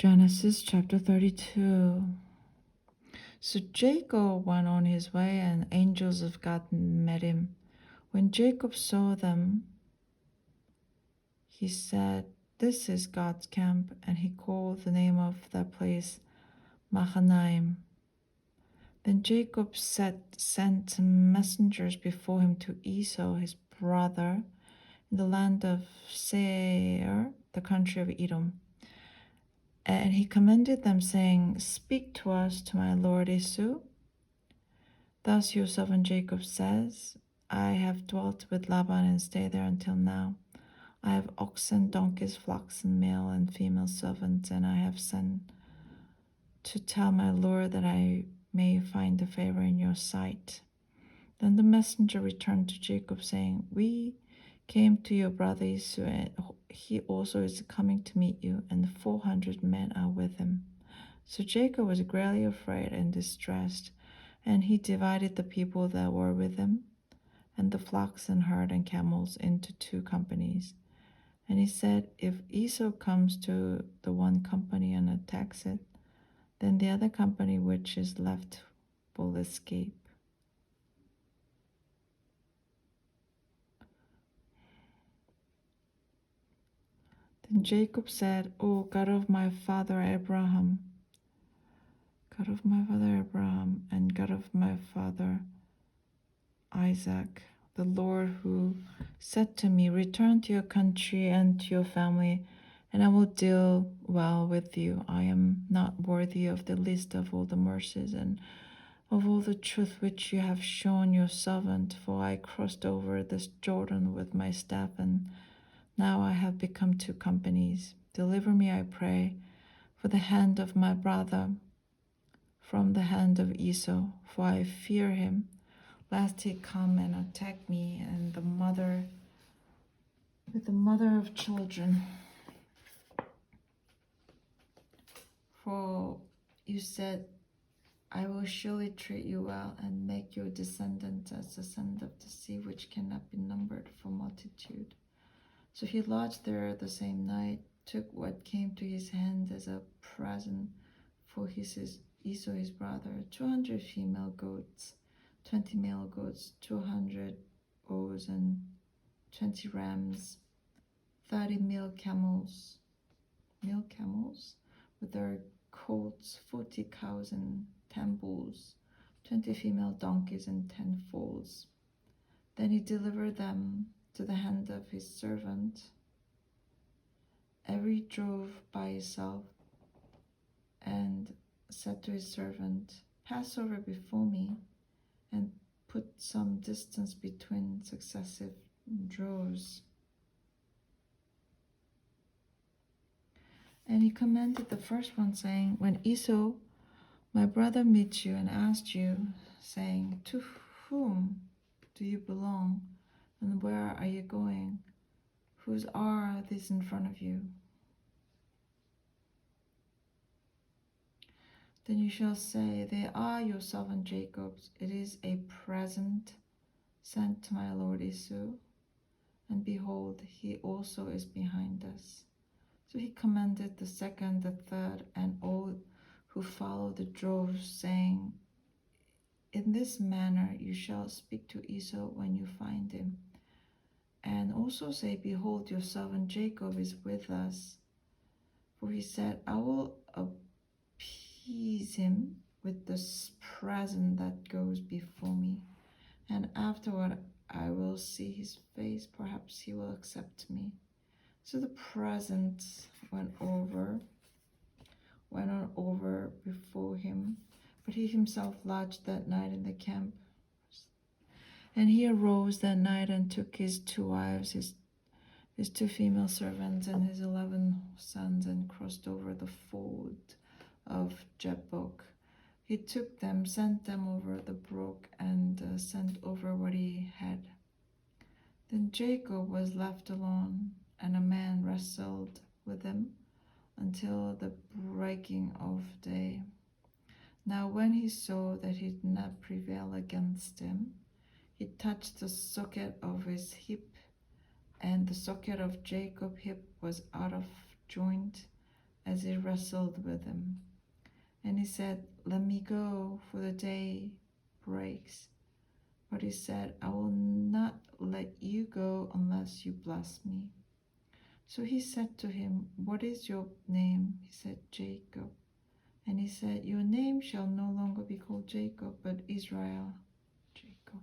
Genesis chapter 32. So Jacob went on his way, and angels of God met him. When Jacob saw them, he said, "This is God's camp," and he called the name of that place Mahanaim. Then Jacob sent messengers before him to Esau his brother in the land of Seir, the country of Edom. And he commanded them, saying, "Speak to us, to my lord Esau. Thus your servant Jacob says, I have dwelt with Laban and stayed there until now. I have oxen, donkeys, flocks, and male and female servants, and I have sent to tell my lord that I may find a favor in your sight." Then the messenger returned to Jacob, saying, "We came to your brother Esau, and he also is coming to meet you, and 400 men are with him." So Jacob was greatly afraid and distressed, and he divided the people that were with him, and the flocks and herd and camels, into 2 companies. And he said, "If Esau comes to the one company and attacks it, then the other company which is left will escape." Then Jacob said, "O God of my father Abraham, God of my father Abraham, and God of my father Isaac, the Lord who said to me, 'Return to your country and to your family, and I will deal well with you.' I am not worthy of the least of all the mercies and of all the truth which you have shown your servant, for I crossed over this Jordan with my staff, and now I have become 2 companies. Deliver me, I pray, for the hand of my brother, from the hand of Esau, for I fear him, lest he come and attack me and with the mother of children. For you said, I will surely treat you well and make your descendants as the sand of the sea, which cannot be numbered for multitude." So he lodged there the same night, took what came to his hand as a present for Esau his brother, 200 female goats, 20 male goats, 200 bulls and 20 rams, 30 male camels with their colts, 40 cows and 10 bulls, 20 female donkeys and 10 foals. Then he delivered them to the hand of his servant. Every drove by itself, and said to his servant, "Pass over before me, and put some distance between successive droves." And he commanded the first one, saying, "When Esau, my brother, meets you and asks you, saying, 'To whom do you belong, and where are you going? Whose are these in front of you?' Then you shall say, 'They are your servant Jacob's. It is a present sent to my lord Esau, and behold, he also is behind us.'" So he commanded the second, the third, and all who followed the droves, saying, "In this manner you shall speak to Esau when you find him, and also say, 'Behold, your servant Jacob is with us.' For he said, 'I will appease him with this present that goes before me, and afterward I will see his face. Perhaps he will accept me.' So the present went on over before him, but he himself lodged that night in the camp. And he arose that night and took his 2 wives, his 2 female servants, and his 11 sons, and crossed over the ford of Jabbok. He took them, sent them over the brook, and sent over what he had. Then Jacob was left alone, and a man wrestled with him until the breaking of day. Now when he saw that he did not prevail against him, he touched the socket of his hip, and the socket of Jacob's hip was out of joint, as he wrestled with him. And he said, "Let me go, for the day breaks." But he said, "I will not let you go unless you bless me." So he said to him, "What is your name?" He said, "Jacob." And he said, "Your name shall no longer be called Jacob, but Israel." Jacob,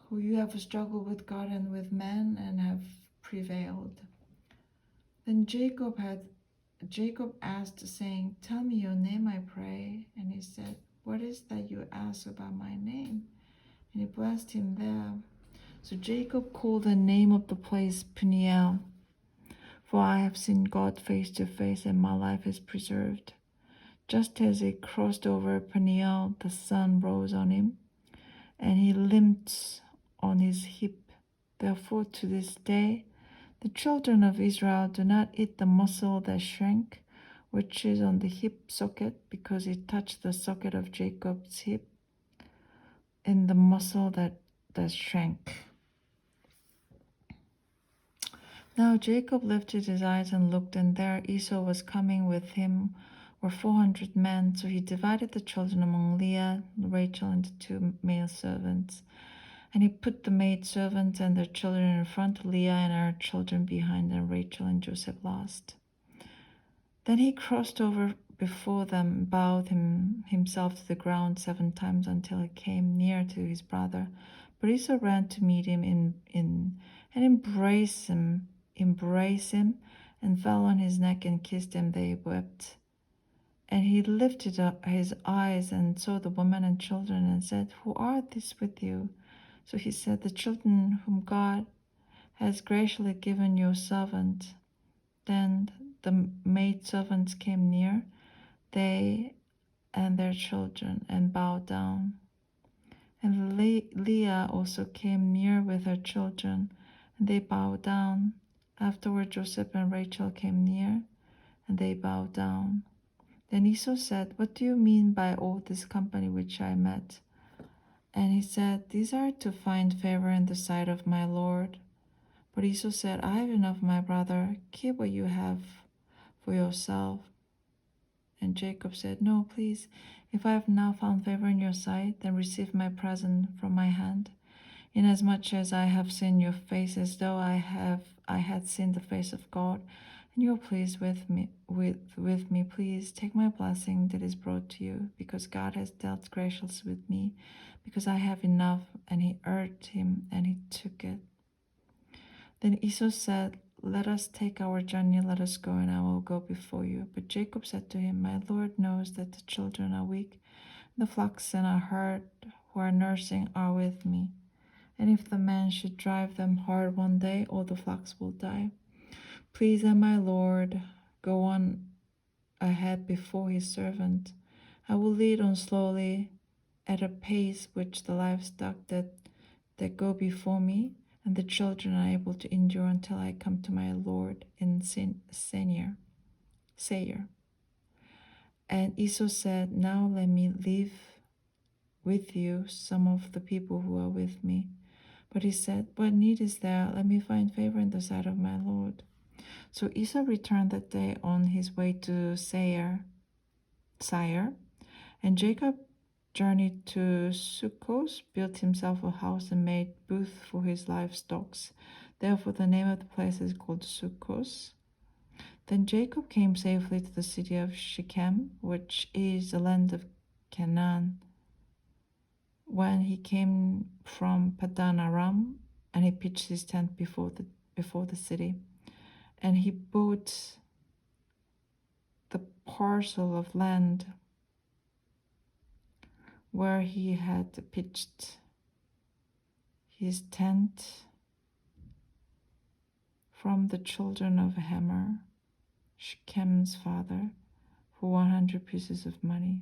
who you have struggled with God and with men and have prevailed. Then Jacob asked, saying, "Tell me your name, I pray." And he said, "What is that you ask about my name?" And he blessed him there. So Jacob called the name of the place Peniel, for I have seen God face to face, and my life is preserved. Just as he crossed over Peniel, the sun rose on him, and he limped on his hip. Therefore, to this day, the children of Israel do not eat the muscle that shrank, which is on the hip socket, because it touched the socket of Jacob's hip, in the muscle that shrank. Now Jacob lifted his eyes and looked, and there Esau was coming. With him were 400 men. So he divided the children among Leah and Rachel into 2 male servants. And he put the maid servants and their children in front, Leah and her children behind, and Rachel and Joseph last. Then he crossed over before them, bowed himself to the ground 7 times until he came near to his brother. But Esau ran to meet him and embraced him, and fell on his neck and kissed him. They wept. And he lifted up his eyes and saw the women and children, and said, "Who are these with you?" So he said, "The children whom God has graciously given your servant." Then the maidservants came near, they and their children, and bowed down. And Leah also came near with her children, and they bowed down. Afterward Joseph and Rachel came near, and they bowed down. Then Esau said, "What do you mean by all this company which I met?" And he said, "These are to find favor in the sight of my Lord." But Esau said, "I have enough, my brother. Keep what you have for yourself." And Jacob said, "No, please, if I have now found favor in your sight, then receive my present from my hand. Inasmuch as I have seen your face as though I had seen the face of God, and you are pleased with me, please take my blessing that is brought to you, because God has dealt graciously with me, because I have enough." And he urged him, and he took it. Then Esau said, "Let us take our journey, let us go, and I will go before you." But Jacob said to him, "My Lord knows that the children are weak, the flocks and a herd who are nursing are with me. And if the man should drive them hard one day, all the flocks will die. Please, and my Lord, go on ahead before his servant. I will lead on slowly, at a pace which the livestock that go before me and the children are able to endure, until I come to my Lord in Seir." And Esau said, "Now let me leave with you some of the people who are with me." But he said, "What need is there? Let me find favor in the sight of my Lord." So Esau returned that day on his way to Seir, and Jacob journeyed to Sukkos, built himself a house, and made booths for his livestock. Therefore the name of the place is called Sukkos. Then Jacob came safely to the city of Shechem, which is the land of Canaan, when he came from Padan Aram, and he pitched his tent before the city. And he bought the parcel of land where he had pitched his tent from the children of Hamor, Shechem's father, for 100 pieces of money.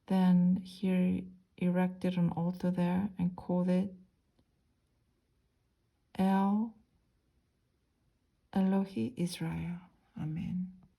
Then he erected an altar there and called it El Elohi Israel. Amen.